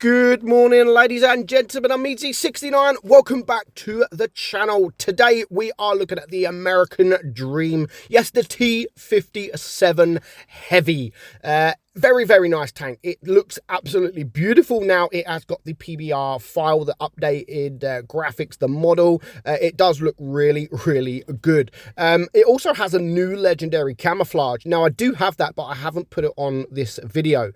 Good morning, ladies and gentlemen. I'm meadsy69. Welcome back to the channel. Today we are looking at the American Dream. Yes, the T57 Heavy. Very, very nice tank. It looks absolutely beautiful now. It has got the PBR file, the updated graphics, the model. It does look really, really good. It also has a new legendary camouflage. Now, I do have that, but I haven't put it on this video.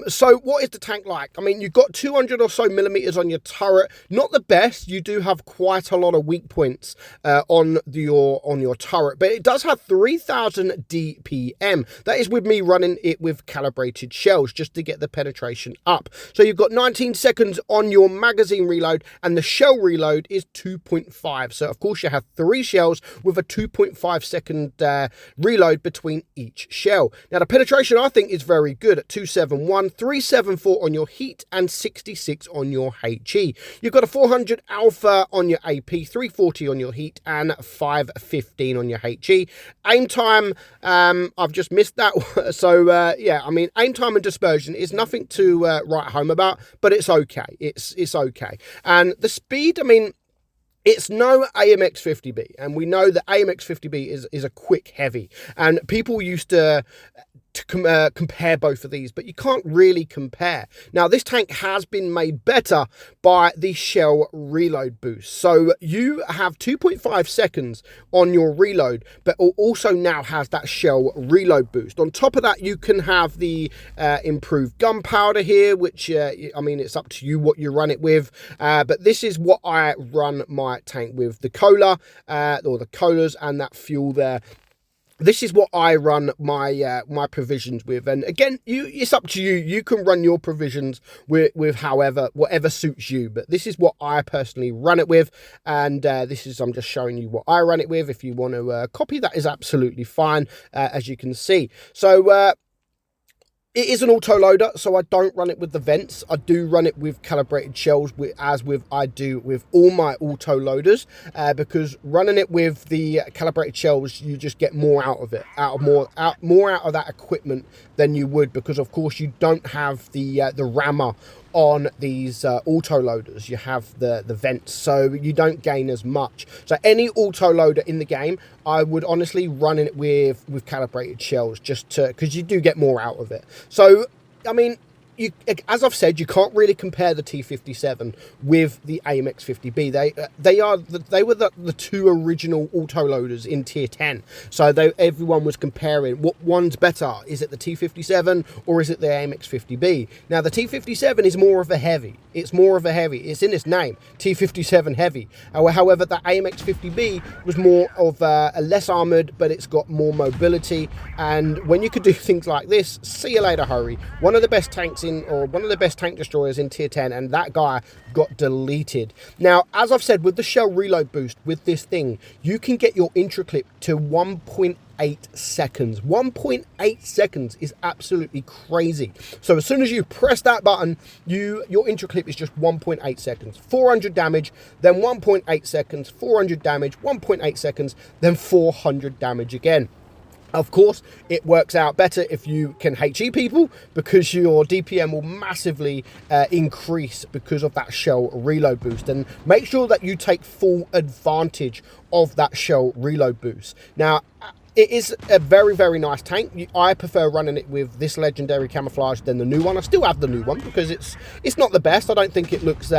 So what is the tank like? I mean, you've got 200 or so millimeters on your turret. Not the best. You do have quite a lot of weak points on your turret, but it does have 3000 DPM. That is with me running it with calibrated shells just to get the penetration up. So you've got 19 seconds on your magazine reload, and the shell reload is 2.5. So of course you have 3 shells with a 2.5 second reload between each shell. Now the penetration I think is very good at 271, 374 on your heat and 66 on your HE. You've got a 400 alpha on your AP, 340 on your heat and 515 on your HE. Aim time, I've just missed that. So yeah, I mean, aim time and dispersion is nothing to write home about, but it's okay. It's okay. And the speed, I mean, it's no AMX50B, and we know that AMX50B is a quick heavy, and people used to compare both of these, but you can't really compare. Now this tank has been made better by the shell reload boost, so you have 2.5 seconds on your reload, but it also now has that shell reload boost. On top of that, you can have the improved gunpowder here, which I mean, it's up to you what you run it with, but this is what I run my tank with, the cola or the colas and that fuel there. This is what I run my my provisions with, and again, it's up to you. You can run your provisions with whatever suits you, but this is what I personally run it with, and I'm just showing you what I run it with. If you want to copy, that is absolutely fine, as you can see. So it is an auto loader, so I don't run it with the vents. I do run it with calibrated shells, as I do with all my auto loaders, because running it with the calibrated shells, you just get more out of it, more out of that equipment than you would, because of course you don't have the rammer on these auto loaders. You have the vents, so you don't gain as much. So any auto loader in the game, I would honestly run it with calibrated shells, just because you do get more out of it. So I mean, as I've said, you can't really compare the T57 with the AMX50B. They were the two original autoloaders in tier 10. So everyone was comparing what one's better. Is it the T57 or is it the AMX50B? Now the T57 is more of a heavy. It's more of a heavy. It's in its name, T57 Heavy. However, the AMX50B was more of a less armored, but it's got more mobility. And when you could do things like this, see you later, hurry. One of the best tanks one of the best tank destroyers in tier 10, and that guy got deleted. Now, as I've said, with the shell reload boost with this thing, you can get your intro clip to 1.8 seconds. 1.8 seconds is absolutely crazy. So as soon as you press that button, your intro clip is just 1.8 seconds. 400 damage, then 1.8 seconds, 400 damage, 1.8 seconds, then 400 damage again. Of course, it works out better if you can HE people, because your DPM will massively increase because of that shell reload boost. And make sure that you take full advantage of that shell reload boost. Now, it is a very, very nice tank. I prefer running it with this legendary camouflage than the new one. I still have the new one because it's not the best. I don't think it looks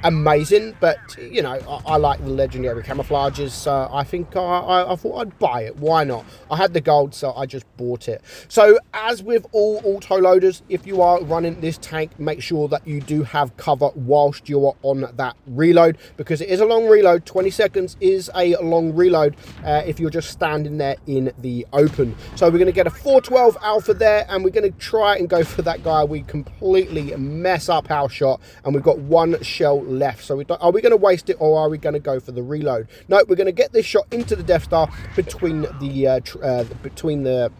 amazing, but you know, I like the legendary camouflages. So I think I thought I'd buy it. Why not? I had the gold, so I just bought it. So as with all auto loaders, if you are running this tank, make sure that you do have cover whilst you are on that reload, because it is a long reload. 20 seconds is a long reload if you're just standing there in the open. So we're going to get a 412 alpha there, and we're going to try and go for that guy. We completely mess up our shot, and we've got one shell left. So are we going to waste it, or are we going to go for the reload? No, we're going to get this shot into the Death Star between the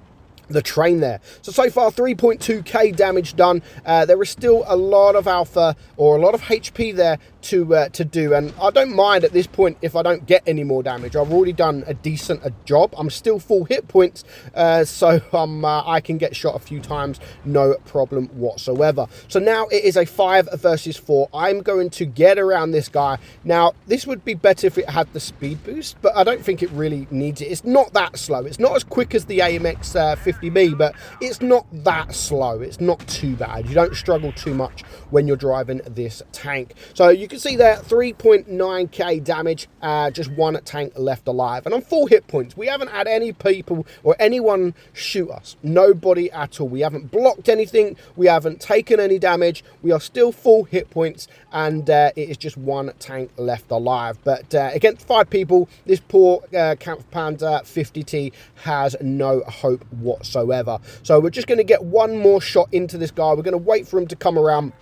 the train there. So far 3.2k damage done. There is still a lot of alpha or a lot of HP there to do, and I don't mind at this point if I don't get any more damage. I've already done a decent job. I'm still full hit points, so I can get shot a few times, no problem whatsoever. So now it is a 5 versus 4. I'm going to get around this guy. Now this would be better if it had the speed boost, but I don't think it really needs it. It's not that slow. It's not as quick as the AMX 50B, but it's not that slow. It's not too bad. You don't struggle too much when you're driving this tank. So you can see there 3.9k damage, just one tank left alive, and on full hit points. We haven't had any people or anyone shoot us. Nobody at all. We haven't blocked anything. We haven't taken any damage. We are still full hit points, and it is just one tank left alive. But against 5 people, this poor Kampfpanzer 50T has no hope whatsoever. So we're just going to get one more shot into this guy. We're going to wait for him to come around,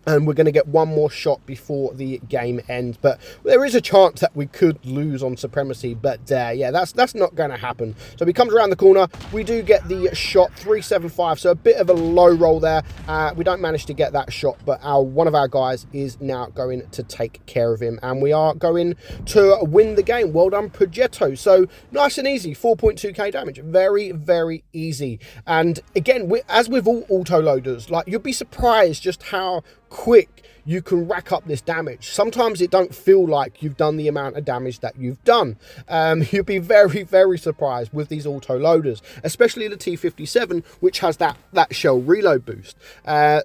and we're going to get one more shot before the game ends. But there is a chance that we could lose on supremacy, but yeah, that's not going to happen. So he comes around the corner. We do get the shot, 375, so a bit of a low roll there. We don't manage to get that shot, but one of our guys is now going to take care of him, and we are going to win the game. Well done, Progetto. So nice and easy, 4.2k damage. Very, very easy. And again, as with all auto-loaders, like, you'll be surprised just how quick you can rack up this damage. Sometimes it don't feel like you've done the amount of damage that you've done. You'll be very, very surprised with these auto loaders, especially the T57, which has that shell reload boost.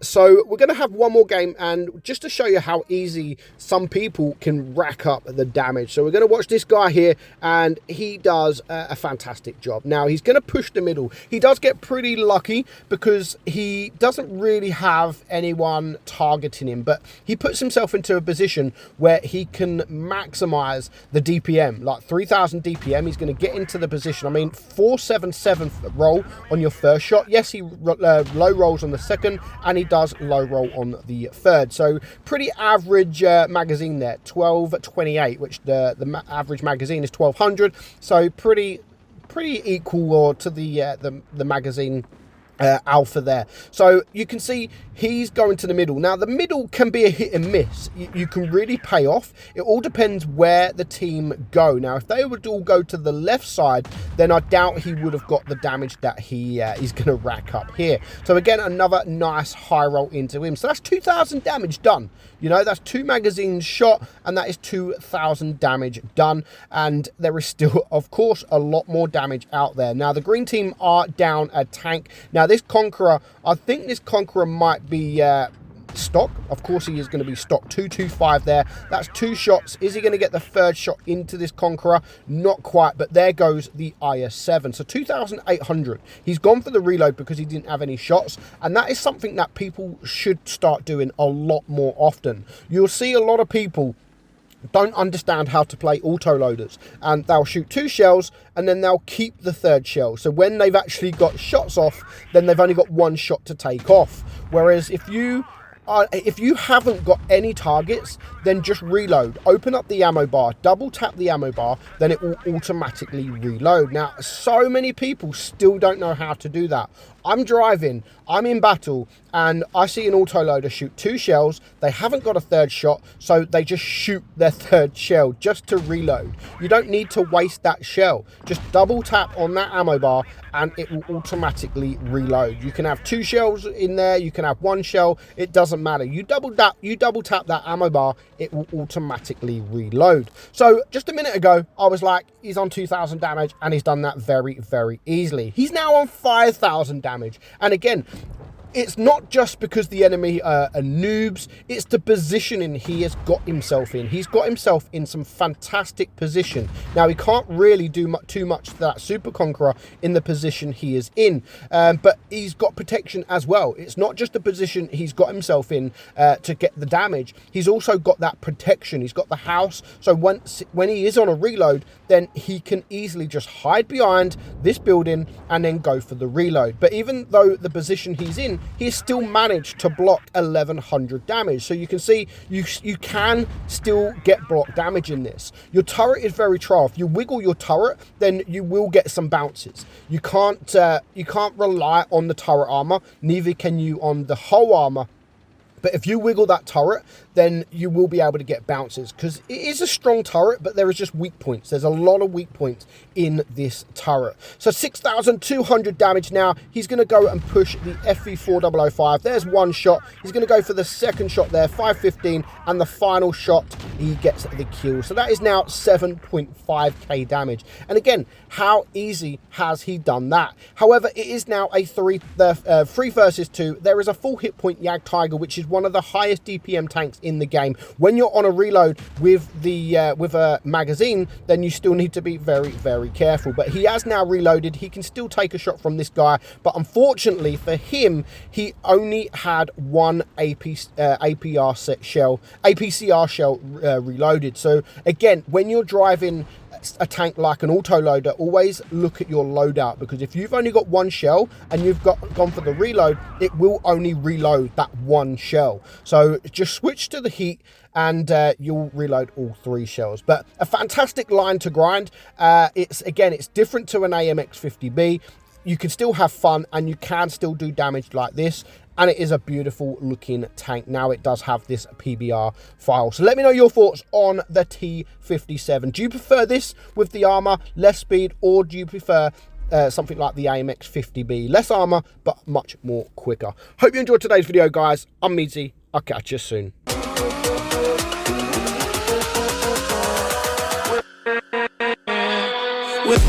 So we're going to have one more game, and just to show you how easy some people can rack up the damage. So we're going to watch this guy here, and he does a fantastic job. Now he's going to push the middle. He does get pretty lucky because he doesn't really have anyone targeting him, but he puts himself into a position where he can maximize the DPM, like 3000 DPM. He's going to get into the position. I mean, 477 roll on your first shot. Yes, he low rolls on the second, and he does low roll on the third. So pretty average magazine there, 1228, which the average magazine is 1200. So pretty equal to the magazine alpha there. So you can see he's going to the middle. Now the middle can be a hit and miss. You can really pay off. It all depends where the team go. Now if they would all go to the left side, then I doubt he would have got the damage that he's going to rack up here. So again, another nice high roll into him. So that's 2000 damage done. You know, that's 2 magazines shot, and that is 2000 damage done. And there is still, of course, a lot more damage out there. Now the green team are down a tank. Now this Conqueror, I think this Conqueror might be stock. Of course he is going to be stock. 225 there. That's 2 shots. Is he going to get the third shot into this Conqueror? Not quite, but there goes the IS-7. So 2800. He's gone for the reload because he didn't have any shots, and that is something that people should start doing a lot more often. You'll see a lot of people don't understand how to play auto loaders, and they'll shoot 2 shells and then they'll keep the third shell. So when they've actually got shots off, then they've only got 1 shot to take off. Whereas if you haven't got any targets, then just reload. Open up the ammo bar, double tap the ammo bar, then it will automatically reload. Now, so many people still don't know how to do that. I'm driving, I'm in battle, and I see an autoloader shoot 2 shells. They haven't got a third shot, so they just shoot their third shell just to reload. You don't need to waste that shell. Just double tap on that ammo bar and it will automatically reload. You can have 2 shells in there, you can have 1 shell, it doesn't matter. You double tap that ammo bar, it will automatically reload. So just a minute ago, I was like, he's on 2000 damage, and he's done that very, very easily. He's now on 5000 damage. And again, it's not just because the enemy are noobs, it's the positioning he has got himself in. He's got himself in some fantastic position. Now, he can't really do too much to that Super Conqueror in the position he is in, but he's got protection as well. It's not just the position he's got himself in to get the damage. He's also got that protection. He's got the house, so when he is on a reload, then he can easily just hide behind this building and then go for the reload. But even though the position he's in he still managed to block 1100 damage. So you can see you can still get block damage in this. Your turret is very trial. If you wiggle your turret, then you will get some bounces. You can't rely on the turret armor, neither can you on the whole armor. But if you wiggle that turret, then you will be able to get bounces, because it is a strong turret, but there is just weak points. There's a lot of weak points in this turret. So 6,200 damage now. He's going to go and push the FV4005. There's one shot. He's going to go for the second shot there, 515, and the final shot, he gets the kill. So that is now 7.5k damage. And again, how easy has he done that? However, it is now a 3 versus 2. There is a full hit point Yag Tiger, which is one of the highest DPM tanks in the game. When you're on a reload with the with a magazine, then you still need to be very, very careful. But he has now reloaded. He can still take a shot from this guy, but unfortunately for him, he only had one APCR shell reloaded. So again, when you're driving a tank like an autoloader, always look at your loadout, because if you've only got one shell and you've gone for the reload, it will only reload that one shell. So just switch to the heat and you'll reload all 3 shells. But a fantastic line to grind. It's different to an AMX50B. You can still have fun and you can still do damage like this, and it is a beautiful looking tank. Now it does have this PBR file. So let me know your thoughts on the T57. Do you prefer this with the armor, less speed, or do you prefer something like the AMX50B? Less armor, but much more quicker. Hope you enjoyed today's video, guys. I'm Meadsy. I'll catch you soon. With